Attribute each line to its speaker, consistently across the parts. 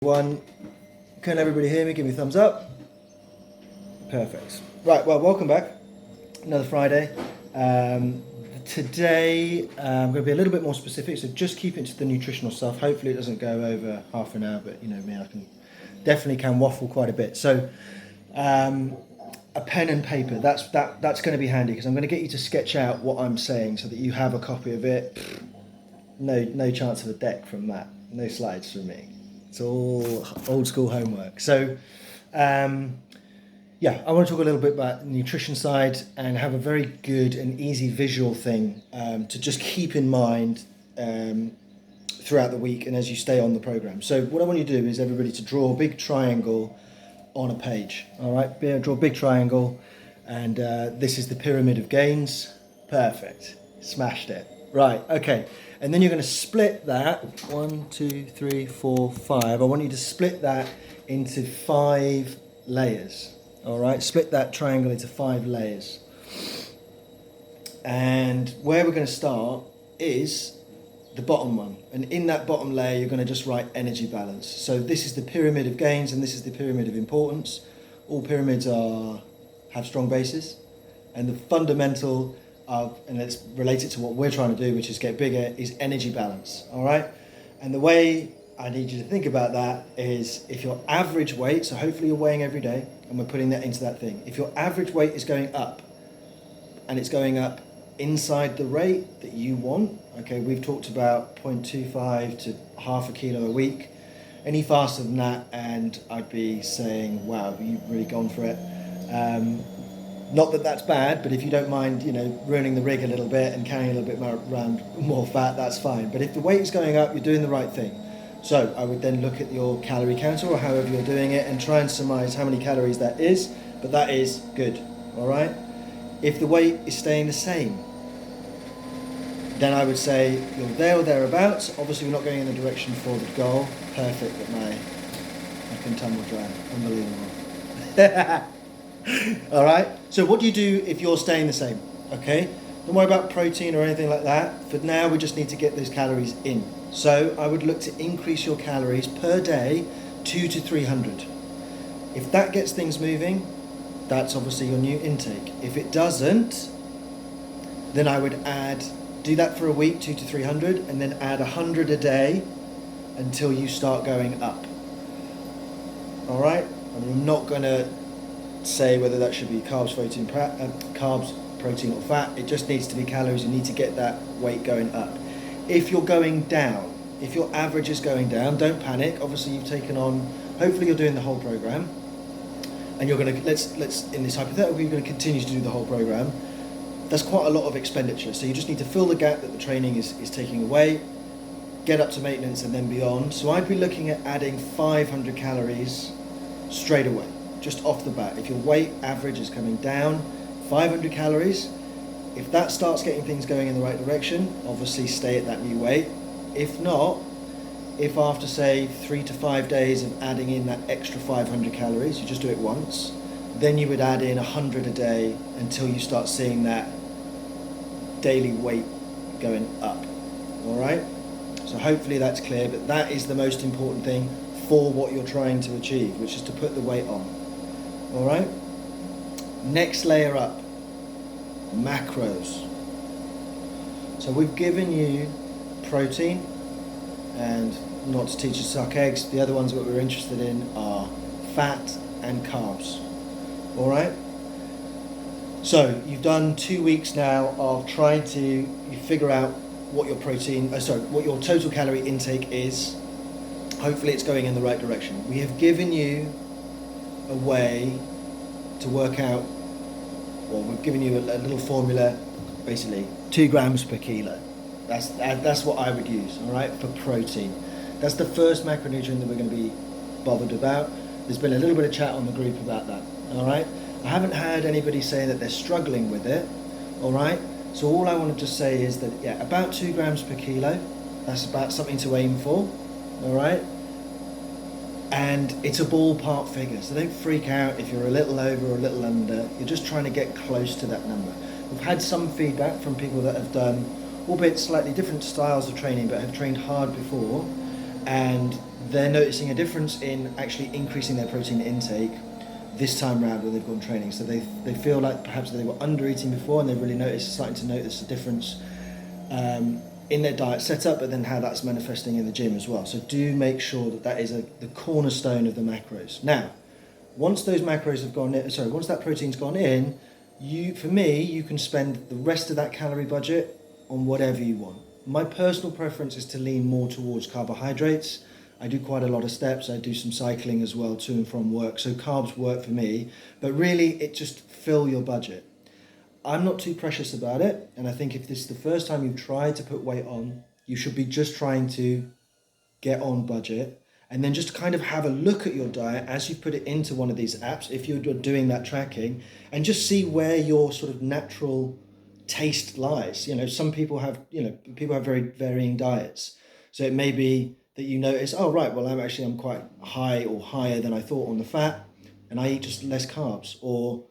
Speaker 1: One, can everybody hear me? Give me a thumbs up. Perfect. Right, well, welcome back. Another Friday. Today, I'm going to be a little bit more specific, so just keep it to the nutritional stuff. Hopefully it doesn't go over half an hour, but you know me, I can waffle quite a bit. So, a pen and paper, that's going to be handy, because I'm going to get you to sketch out what I'm saying so that you have a copy of it. No chance of a deck from that. No slides from me. It's all old school homework. So, I want to talk a little bit about the nutrition side and have a very good and easy visual thing to just keep in mind throughout the week and as you stay on the program. So what I want you to do is everybody to draw a big triangle on a page. All right, draw a big triangle, and this is the pyramid of gains. Perfect, smashed it. Right, okay. And then you're going to split that, 1, 2, 3, 4, 5. I want you to split that into 5 layers. All right, split that triangle into 5 layers. And where we're going to start is the bottom one. And in that bottom layer, you're going to just write energy balance. So this is the pyramid of gains and this is the pyramid of importance. All pyramids have strong bases. And the fundamental and it's related to what we're trying to do, which is get bigger, is energy balance. All right. And the way I need you to think about that is, if your average weight, so hopefully you're weighing every day, and we're putting that into that thing. If your average weight is going up, and it's going up inside the rate that you want, okay, we've talked about 0.25 to half a kilo a week. Any faster than that, and I'd be saying, wow, you've really gone for it. Not that that's bad, but if you don't mind, ruining the rig a little bit and carrying a little bit more fat, that's fine. But if the weight is going up, you're doing the right thing. So I would then look at your calorie counter or however you're doing it and try and surmise how many calories that is, but that is good, all right? If the weight is staying the same, then I would say you're there or thereabouts. Obviously we're not going in the direction for the goal. Perfect, but I can tumble dry. Unbelievable. All right, so what do you do if you're staying the same? Okay, don't worry about protein or anything like that. For now, we just need to get those calories in. So I would look to increase your calories per day 200 to 300. If that gets things moving, that's obviously your new intake. If it doesn't, then I would do that for a week, 200 to 300, and then add 100 a day until you start going up. All right, I'm not going to say whether that should be carbs, protein or fat. It just needs to be calories. You need to get that weight going up. If you're going down, if your average is going down, don't panic. Obviously you've taken on, hopefully you're doing the whole program, and you're going to, let's in this hypothetical, you're going to continue to do the whole program. That's quite a lot of expenditure, so you just need to fill the gap that the training is taking away, get up to maintenance and then beyond. So I'd be looking at adding 500 calories straight away, just off the bat. If your weight average is coming down, 500 calories. If that starts getting things going in the right direction, obviously stay at that new weight. If not, if after say 3 to 5 days of adding in that extra 500 calories, you just do it once, then you would add in 100 a day until you start seeing that daily weight going up. All right? So hopefully that's clear, but that is the most important thing for what you're trying to achieve, which is to put the weight on. All right? Next layer up, macros. So we've given you protein, and not to teach you to suck eggs, the other ones that we're interested in are fat and carbs. All right? So you've done 2 weeks now of trying to figure out what your what your total calorie intake is. Hopefully it's going in the right direction. We have given you a way to work out, or we've given you a little formula, basically 2 grams per kilo. That's what I would use, all right, for protein. That's the first macronutrient that we're going to be bothered about. There's been a little bit of chat on the group about that, all right? I haven't had anybody say that they're struggling with it, all right? So all I want to just say is that, yeah, about 2 grams per kilo, that's about something to aim for, all right? And it's a ballpark figure, so don't freak out if you're a little over or a little under. You're just trying to get close to that number. We've had some feedback from people that have done, albeit slightly different styles of training, but have trained hard before, and they're noticing a difference in actually increasing their protein intake this time round when they've gone training. So they feel like perhaps they were under eating before, and they've really starting to notice a difference in their diet setup, but then how that's manifesting in the gym as well. So do make sure that that is the cornerstone of the macros. Now, once those macros have gone in, once that protein's gone in, you can spend the rest of that calorie budget on whatever you want. My personal preference is to lean more towards carbohydrates. I do quite a lot of steps. I do some cycling as well to and from work. So carbs work for me, but really it just fill your budget. I'm not too precious about it. And I think if this is the first time you've tried to put weight on, you should be just trying to get on budget, and then just kind of have a look at your diet as you put it into one of these apps, if you're doing that tracking, and just see where your sort of natural taste lies. Some people have, very varying diets. So it may be that you notice, oh, right, well, I'm quite high or higher than I thought on the fat, and I eat just less carbs. Or,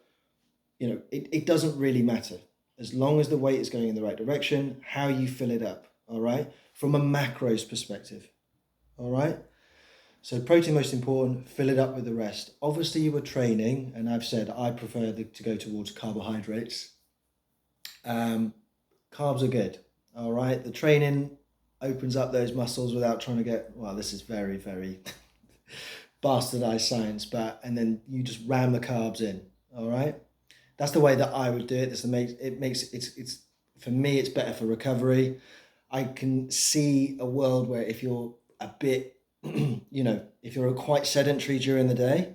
Speaker 1: it doesn't really matter. As long as the weight is going in the right direction, how you fill it up, all right? From a macros perspective, all right? So protein most important, fill it up with the rest. Obviously you were training, and I've said I prefer to go towards carbohydrates. Carbs are good, all right? The training opens up those muscles without trying to get, well, this is very, very bastardized science, and then you just ram the carbs in, all right? That's the way that I would do it. It's for me, it's better for recovery. I can see a world where if you're a bit, if you're quite sedentary during the day,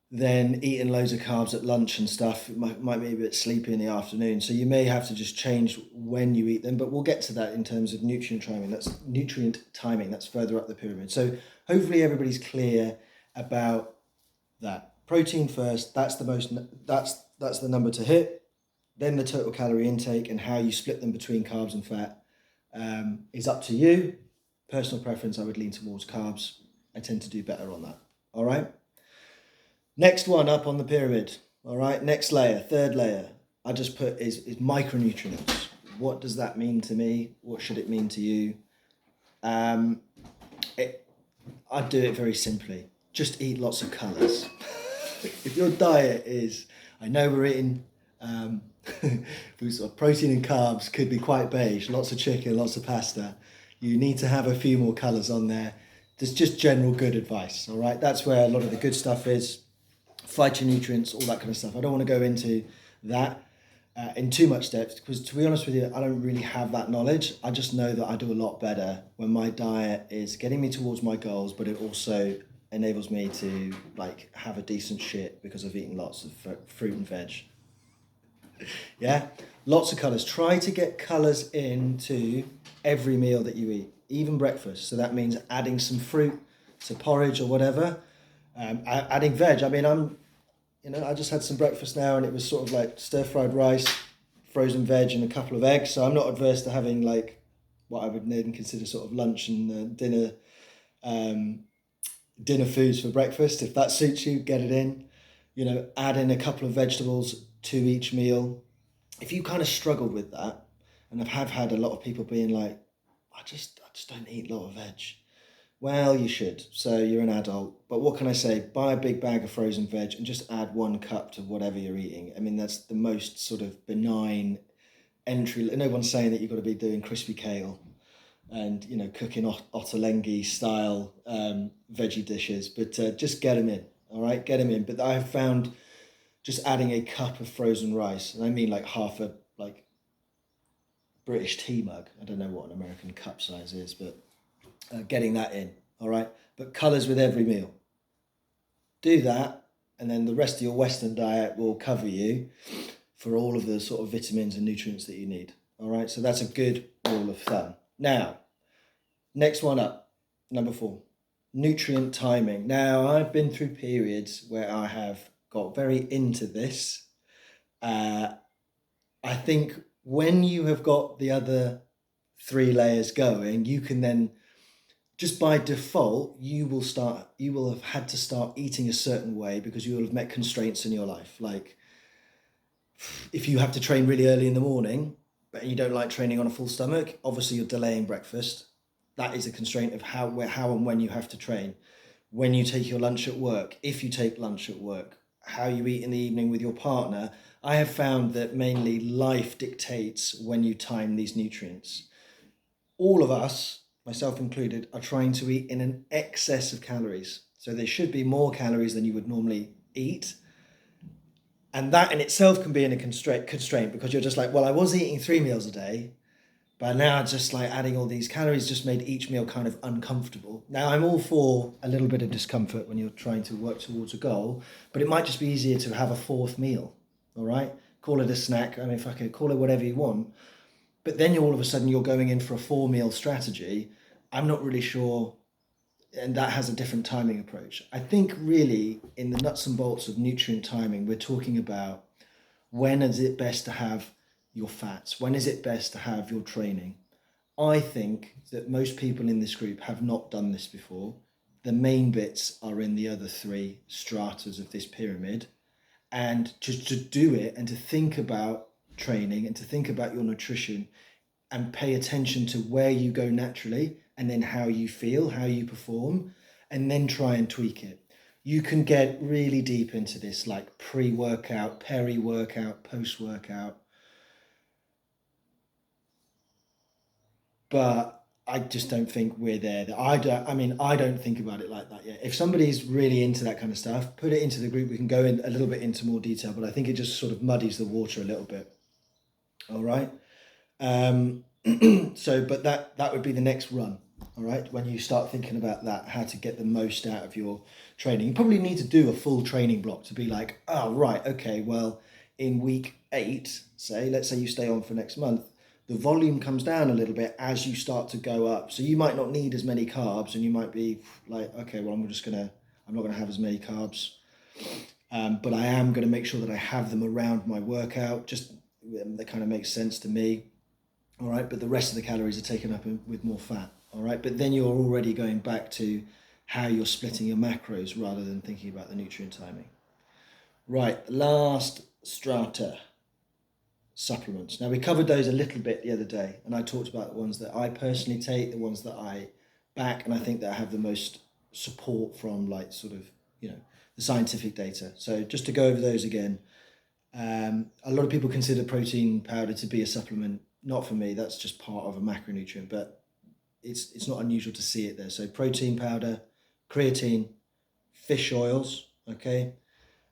Speaker 1: then eating loads of carbs at lunch and stuff might be a bit sleepy in the afternoon. So you may have to just change when you eat them, but we'll get to that in terms of nutrient timing. That's further up the pyramid. So hopefully everybody's clear about that. Protein first, that's the number to hit. Then the total calorie intake and how you split them between carbs and fat is up to you. Personal preference, I would lean towards carbs. I tend to do better on that. All right. Next one up on the pyramid. All right. Next layer, third layer, I just put is micronutrients. What does that mean to me? What should it mean to you? I'd do it very simply. Just eat lots of colours. If your diet is, I know we're eating sort of protein and carbs could be quite beige, lots of chicken, lots of pasta. You need to have a few more colours on there. There's just general good advice, all right? That's where a lot of the good stuff is. Phytonutrients, all that kind of stuff. I don't want to go into that in too much depth because, to be honest with you, I don't really have that knowledge. I just know that I do a lot better when my diet is getting me towards my goals, but it also enables me to have a decent shit because I've eaten lots of fruit and veg. Yeah, lots of colours. Try to get colours into every meal that you eat, even breakfast. So that means adding some fruit to porridge or whatever. Adding veg. I just had some breakfast now, and it was sort of like stir-fried rice, frozen veg, and a couple of eggs. So I'm not adverse to having what I would then consider sort of lunch and dinner foods for breakfast. If that suits you, get it in. Add in a couple of vegetables to each meal. If you kind of struggled with that, and I've had a lot of people being like, I just don't eat a lot of veg. Well, you should. So you're an adult. But what can I say? Buy a big bag of frozen veg and just add 1 cup to whatever you're eating. I mean, that's the most sort of benign entry. No one's saying that you've got to be doing crispy kale and, cooking ottolenghi style veggie dishes. But just get them in, all right? Get them in. But I have found just adding a cup of frozen rice, and I mean half a British tea mug. I don't know what an American cup size is, but getting that in, all right? But colours with every meal. Do that, and then the rest of your Western diet will cover you for all of the sort of vitamins and nutrients that you need, all right? So that's a good rule of thumb. Now, next one up, number 4, nutrient timing. Now, I've been through periods where I have got very into this. I think when you have got the other 3 layers going, you can then, just by default, you will have had to start eating a certain way because you will have met constraints in your life. Like if you have to train really early in the morning, but you don't like training on a full stomach, obviously you're delaying breakfast. that is a constraint of how and when you have to train. When you take your lunch at work, if you take lunch at work, how you eat in the evening with your partner. I have found that mainly life dictates when you time these nutrients. All of us, myself included, are trying to eat in an excess of calories. So there should be more calories than you would normally eat. And that in itself can be in a constraint because you're just like, well, I was eating 3 meals a day, but now just like adding all these calories just made each meal kind of uncomfortable. Now I'm all for a little bit of discomfort when you're trying to work towards a goal, but it might just be easier to have a fourth meal, all right? Call it a snack. I mean, fuck it, call it whatever you want. But then all of a sudden you're going in for a 4-meal strategy. I'm not really sure, and that has a different timing approach. I think really in the nuts and bolts of nutrient timing, we're talking about when is it best to have your fats? When is it best to have your training? I think that most people in this group have not done this before. The main bits are in the other 3 stratas of this pyramid. And just to do it and to think about training and to think about your nutrition and pay attention to where you go naturally and then how you feel, how you perform, and then try and tweak it. You can get really deep into this, like pre-workout, peri-workout, post-workout. But I just don't think we're there. I don't think about it like that yet. If somebody's really into that kind of stuff, put it into the group. We can go in a little bit into more detail, but I think it just sort of muddies the water a little bit. All right. But that would be the next run. All right. When you start thinking about that, how to get the most out of your training, you probably need to do a full training block to be like, oh, right. Okay. Well, in week 8, let's say you stay on for next month, the volume comes down a little bit as you start to go up. So you might not need as many carbs and you might be like, okay, well, I'm not going to have as many carbs. But I am going to make sure that I have them around my workout. Just that kind of makes sense to me. All right. But the rest of the calories are taken up with more fat. All right. But then you're already going back to how you're splitting your macros rather than thinking about the nutrient timing. Right. Last strata. Supplements. Now we covered those a little bit the other day, and I talked about the ones that I personally take, the ones that I back, and I think that have the most support from like sort of, the scientific data. So just to go over those again, a lot of people consider protein powder to be a supplement. Not for me. That's just part of a macronutrient, but it's not unusual to see it there. So protein powder, creatine, fish oils, okay,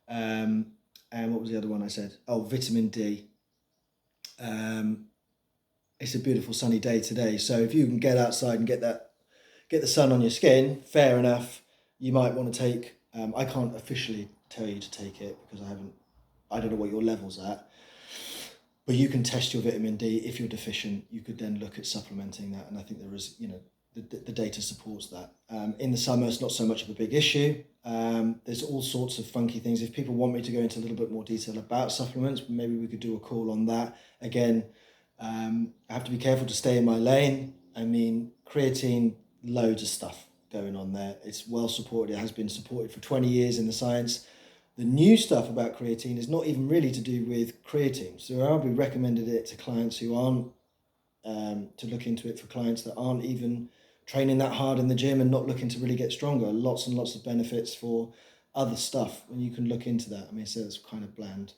Speaker 1: and what was the other one I said? Oh, vitamin D. It's a beautiful sunny day today, so if you can get outside and get the sun on your skin, fair enough. You might want to take. I can't officially tell you to take it because I don't know what your level's at, but you can test your vitamin D. If you're deficient, you could then look at supplementing that, and I think there is, the data supports that. In the summer, it's not so much of a big issue. There's all sorts of funky things. If people want me to go into a little bit more detail about supplements, maybe we could do a call on that. Again, I have to be careful to stay in my lane. I mean, creatine, loads of stuff going on there. It's well supported. It has been supported for 20 years in the science. The new stuff about creatine is not even really to do with creatine. So I'll be recommended it to clients who aren't, to look into it for clients that aren't even training that hard in the gym and not looking to really get stronger. Lots and lots of benefits for other stuff, and you can look into that. I mean, it says kind of bland,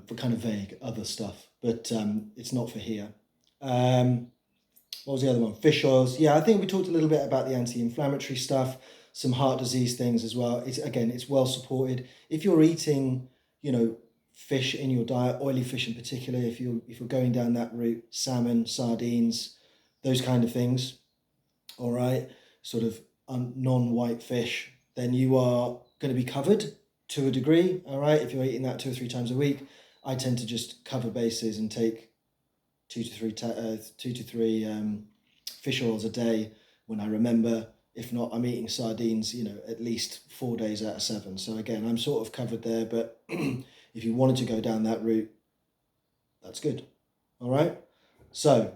Speaker 1: but kind of vague, other stuff, but it's not for here. What was the other one? Fish oils. Yeah, I think we talked a little bit about the anti-inflammatory stuff, some heart disease things as well. It's well supported. If you're eating, fish in your diet, oily fish in particular, if you're going down that route, salmon, sardines, those kind of things, all right, sort of non-white fish, then you are going to be covered to a degree, all right? If you're eating that 2 or 3 times a week, I tend to just cover bases and take 2 to 3 fish oils a day when I remember. If not, I'm eating sardines, at least 4 days out of 7. So again, I'm sort of covered there, but if you wanted to go down that route, that's good, all right? So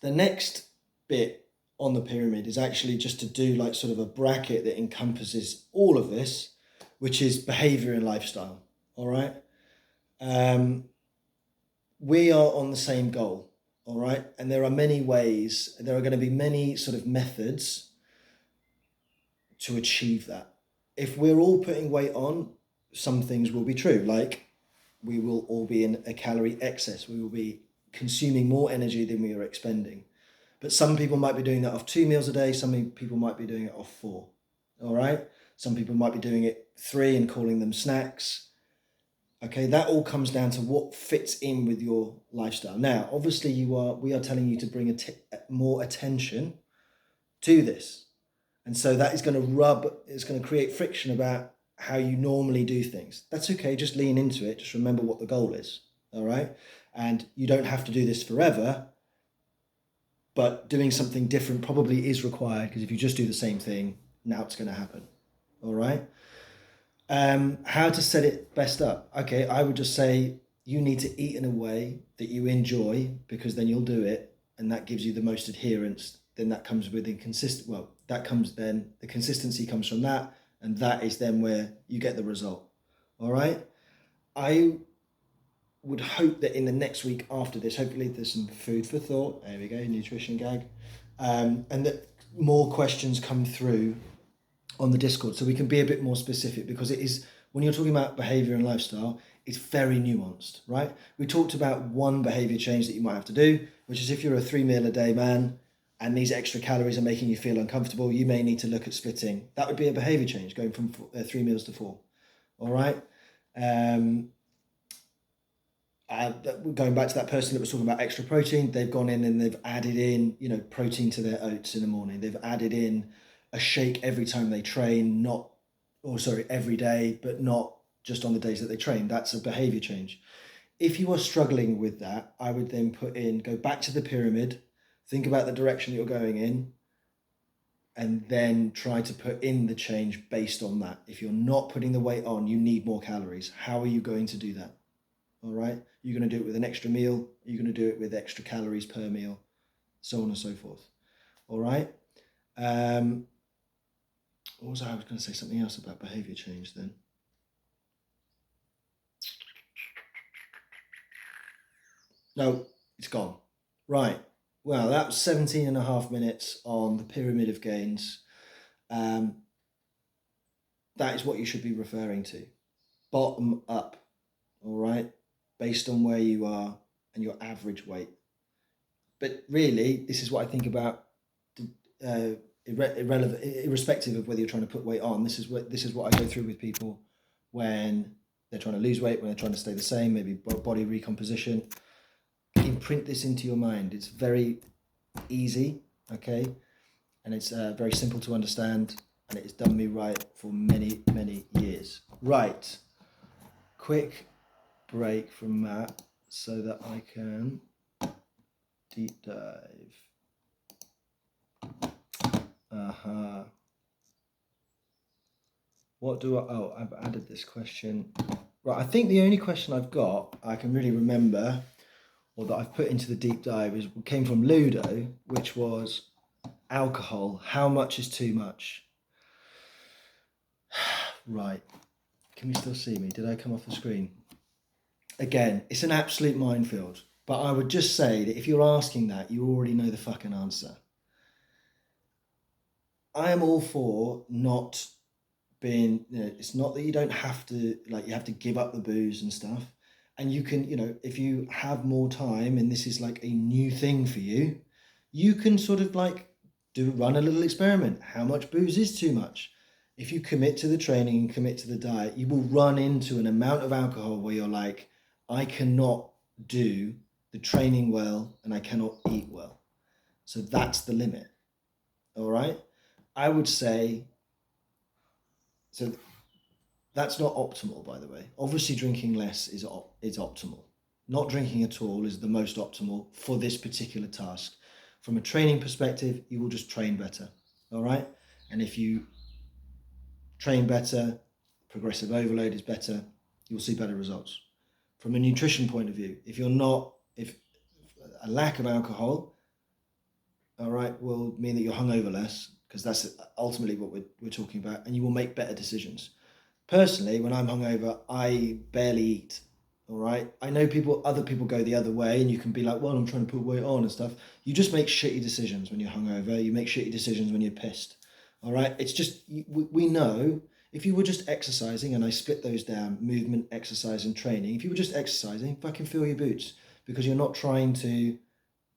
Speaker 1: the next bit on the pyramid is actually just to do like sort of a bracket that encompasses all of this, which is behavior and lifestyle. All right. We are on the same goal. all right? And there are many ways, there are going to be many sort of methods to achieve that. If we're all putting weight on, some things will be true, like we will all be in a calorie excess. We will be consuming more energy than we are expending. But some people might be doing that off 2 meals a day. Some people might be doing it off 4. All right. Some people might be doing it 3 and calling them snacks. Okay, that all comes down to what fits in with your lifestyle. Now, obviously, we are telling you to bring more attention to this, and so that is going to it's going to create friction about how you normally do things. That's okay. Just lean into it. Just remember what the goal is. All right, and you don't have to do this forever. But doing something different probably is required, because if you just do the same thing, now it's going to happen. All right. How to set it best up? Okay, I would just say you need to eat in a way that you enjoy, because then you'll do it, and that gives you the most adherence. Then that comes with inconsistent. Well, that comes then the consistency comes from that, and that is then where you get the result. All right. I would hope that in the next week after this, hopefully there's some food for thought. There we go, nutrition gag, and that more questions come through on the Discord, so we can be a bit more specific, because it is, when you're talking about behavior and lifestyle, it's very nuanced, right? We talked about one behavior change that you might have to do, which is if you're a 3 meal a day man and these extra calories are making you feel uncomfortable, you may need to look at splitting. That would be a behavior change, going from 3 meals to 4. All right. Going back to that person that was talking about extra protein, they've gone in and they've added in, protein to their oats in the morning. They've added in a shake every time they train, every day, but not just on the days that they train. That's a behavior change. If you are struggling with that, I would then go back to the pyramid, think about the direction that you're going in, and then try to put in the change based on that. If you're not putting the weight on, you need more calories. How are you going to do that? All right. You're going to do it with an extra meal. You're going to do it with extra calories per meal, so on and so forth. All right. I was going to say something else about behavior change then. No, it's gone. Right. Well, that was 17 and a half minutes on the pyramid of gains. That is what you should be referring to. Bottom up. All right. Based on where you are and your average weight. But really, this is what I think about, irrespective of whether you're trying to put weight on. This is what I go through with people when they're trying to lose weight, when they're trying to stay the same, maybe body recomposition. Imprint this into your mind. It's very easy, okay? And it's very simple to understand, and it's done me right for many, many years. Right. Quick break from Matt so that I can deep dive. I've added this question. Right, I think the only question I've got I can really remember, or that I've put into the deep dive, came from Ludo, which was alcohol. How much is too much? Right. Can you still see me? Did I come off the screen? Again, it's an absolute minefield. But I would just say that if you're asking that, you already know the fucking answer. I am all for not being, it's not that you don't have to, you have to give up the booze and stuff. And you can, if you have more time and this is like a new thing for you, you can sort of run a little experiment. How much booze is too much? If you commit to the training and commit to the diet, you will run into an amount of alcohol where you're like, I cannot do the training well and I cannot eat well. So that's the limit. All right. I would say, so that's not optimal, by the way. Obviously, drinking less is optimal. Not drinking at all is the most optimal for this particular task. From a training perspective, you will just train better. All right. And if you train better, progressive overload is better, you'll see better results. From a nutrition point of view, if a lack of alcohol, all right, will mean that you're hungover less, because that's ultimately what we're talking about, and you will make better decisions. Personally, when I'm hungover, I barely eat. All right. I know other people go the other way, and you can be like, well, I'm trying to put weight on and stuff. You just make shitty decisions when you're hungover. You make shitty decisions when you're pissed. All right. It's just, we know if you were just exercising, and I split those down, movement, exercise, and training. If you were just exercising, fucking fill your boots, because you're not trying to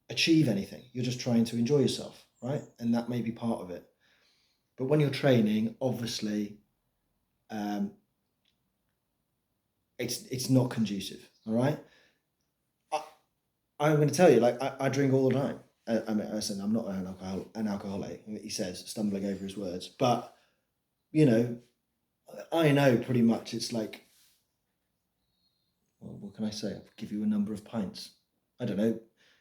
Speaker 1: achieve anything. You're just trying to enjoy yourself. Right. And that may be part of it. But when you're training, obviously, um, it's not conducive. All right. I'm going to tell you, like, I drink all the time. I mean, I said I'm not an alcoholic. He says, stumbling over his words. But you know, I know pretty much. It's like, well, what can I say? I'll give you a number of pints. I don't know,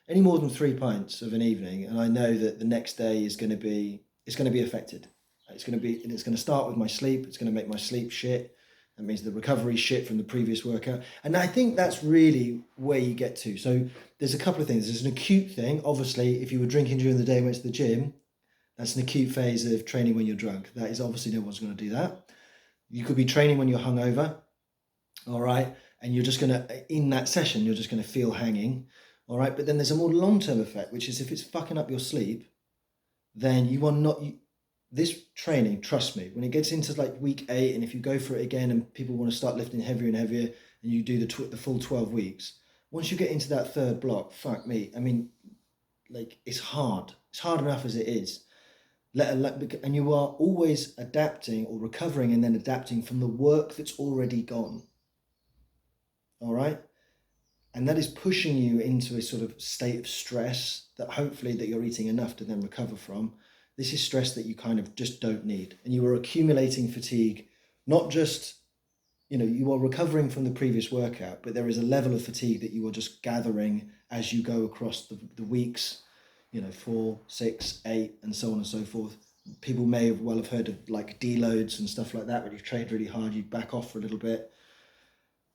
Speaker 1: any more than 3 pints of an evening, and I know that the next day is going to be affected. It's going to be, and it's going to start with my sleep. It's going to make my sleep shit. That means the recovery shit from the previous workout. And I think that's really where you get to. So there's a couple of things. There's an acute thing. Obviously, if you were drinking during the day and went to the gym, that's an acute phase of training when you're drunk. That is obviously, no one's going to do that. You could be training when you're hungover, all right? And you're just going to, in that session, you're just going to feel hanging, all right? But then there's a more long-term effect, which is if it's fucking up your sleep, then you are not... This training, trust me, when it gets into like week 8, and if you go for it again and people want to start lifting heavier and heavier, and you do the full 12 weeks, once you get into that third block, fuck me, I mean, like, it's hard. It's hard enough as it is. And you are always adapting or recovering and then adapting from the work that's already gone. All right? And that is pushing you into a sort of state of stress that hopefully that you're eating enough to then recover from. This is stress that you kind of just don't need. And you are accumulating fatigue, not just, you are recovering from the previous workout, but there is a level of fatigue that you are just gathering as you go across the weeks, 4, 6, 8, and so on and so forth. People may have heard of like deloads and stuff like that. When you've trained really hard, you back off for a little bit.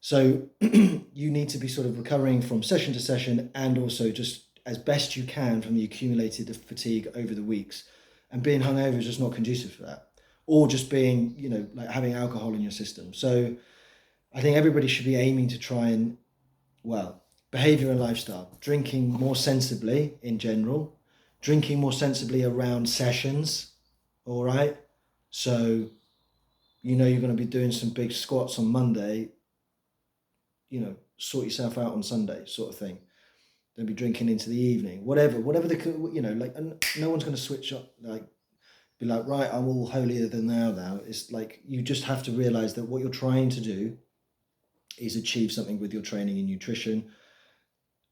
Speaker 1: So you need to be sort of recovering from session to session, and also just as best you can from the accumulated fatigue over the weeks. And being hungover is just not conducive for that. Or just being, like having alcohol in your system. So I think everybody should be aiming to try and, behavior and lifestyle. Drinking more sensibly in general. Drinking more sensibly around sessions. All right? So, you're going to be doing some big squats on Monday. Sort yourself out on Sunday, sort of thing. Don't be drinking into the evening, whatever they could, like, and no one's going to switch up, like, be like, right, I'm all holier than thou now. It's like, you just have to realize that what you're trying to do is achieve something with your training and nutrition.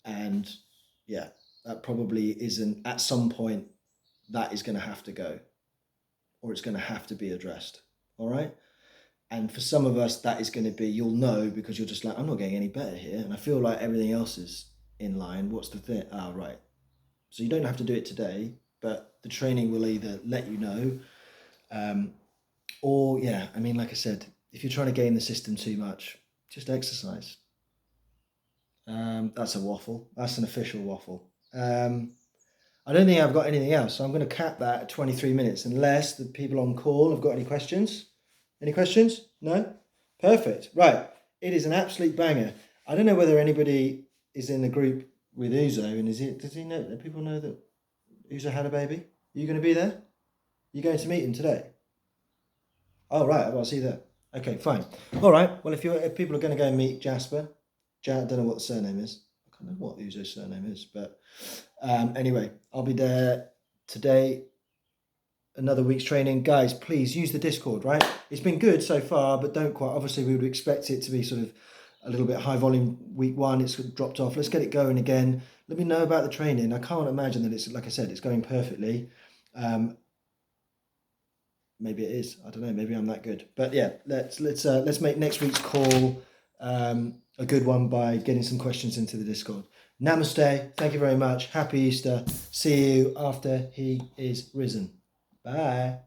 Speaker 1: And yeah, that probably isn't, at some point, that is going to have to go, or it's going to have to be addressed. All right. And for some of us, that is going to be, you'll know, because you're just like, I'm not getting any better here. And I feel like everything else is in line. What's the thing? Right. So you don't have to do it today, but the training will either let you know, or like I said, if you're trying to game the system too much, just exercise. That's a waffle. That's an official waffle. I don't think I've got anything else, so I'm going to cap that at 23 minutes, unless the people on call have got any questions. Any questions? No? Perfect. Right. It is an absolute banger. I don't know whether anybody is in the group with Uzo, and does he know, do people know that Uzo had a baby? Are you going to be there? Are you going to meet him today? Oh, right. I'll see you there. Okay, fine. All right. Well, if people are going to go and meet Jasper, I don't know what the surname is. I can't know what Uzo's surname is, but anyway, I'll be there today. Another week's training. Guys, please use the Discord, right? It's been good so far, but don't quite. Obviously, we would expect it to be sort of a little bit high volume week 1. It's dropped off. Let's get it going again. Let me know about the training. I can't imagine that it's, like I said, it's going perfectly. Maybe it is. I don't know. Maybe I'm that good. But yeah, let's make next week's call a good one by getting some questions into the Discord. Namaste. Thank you very much. Happy Easter. See you after he is risen. Bye.